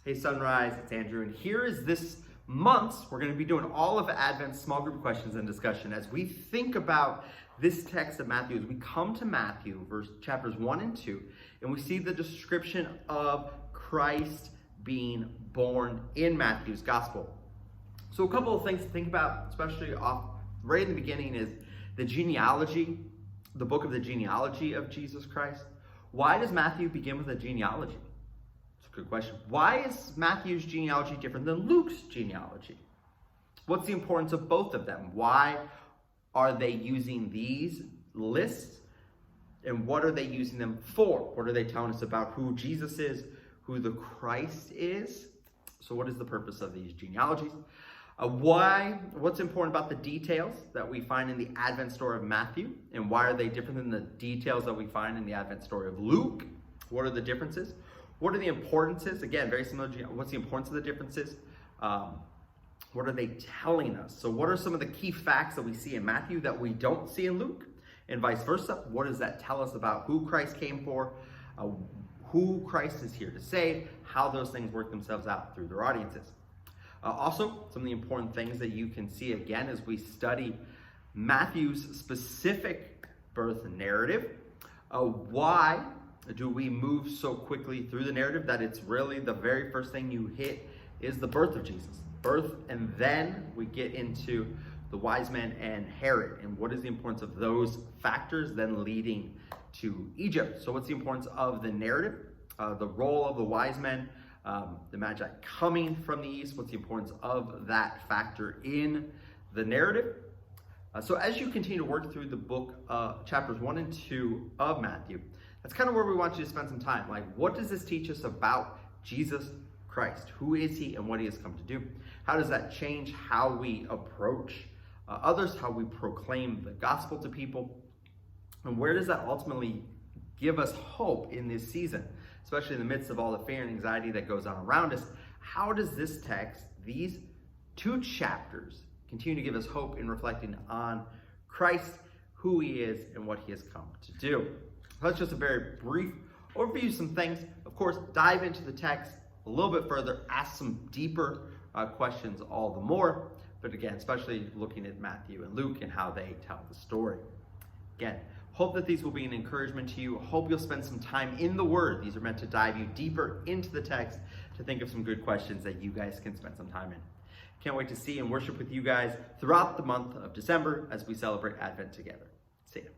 Hey Sunrise, it's Andrew, and here is this month's, we're going to be doing all of Advent's small group questions and discussion as we think about this text of Matthew, as we come to Matthew, chapters 1 and 2, and we see the description of Christ being born in Matthew's gospel. So a couple of things to think about, especially right in the beginning, is the genealogy, the book of the genealogy of Jesus Christ. Why does Matthew begin with a genealogy? Good question. Why is Matthew's genealogy different than Luke's genealogy? What's the importance of both of them? Why are they using these lists? And what are they using them for? What are they telling us about who Jesus is, who the Christ is? So what is the purpose of these genealogies? What's important about the details that we find in the Advent story of Matthew? And why are they different than the details that we find in the Advent story of Luke? What are the differences? What are the importances? Again, very similar. What's the importance of the differences? What are they telling us? So what are some of the key facts that we see in Matthew that we don't see in Luke? And vice versa. What does that tell us about who Christ came for? Who Christ is here to save? How those things work themselves out through their audiences. Also, some of the important things that you can see again as we study Matthew's specific birth narrative. Why do we move so quickly through the narrative that it's really the very first thing you hit is the birth of Jesus. Birth, and then we get into the wise men and Herod, and what is the importance of those factors then leading to Egypt. So what's the importance of the narrative, the role of the wise men, the Magi coming from the east? What's the importance of that factor in the narrative? So as you continue to work through the book, chapters 1 and 2 of Matthew, that's kind of where we want you to spend some time. Like, what does this teach us about Jesus Christ? Who is he and what he has come to do? How does that change how we approach others, how we proclaim the gospel to people? And where does that ultimately give us hope in this season, especially in the midst of all the fear and anxiety that goes on around us? How does this text, these 2 chapters, continue to give us hope in reflecting on Christ, who he is, and what he has come to do? That's just a very brief overview of some things. Of course, dive into the text a little bit further, ask some deeper questions all the more. But again, especially looking at Matthew and Luke and how they tell the story. Again, hope that these will be an encouragement to you. Hope you'll spend some time in the Word. These are meant to dive you deeper into the text to think of some good questions that you guys can spend some time in. Can't wait to see and worship with you guys throughout the month of December as we celebrate Advent together. See ya.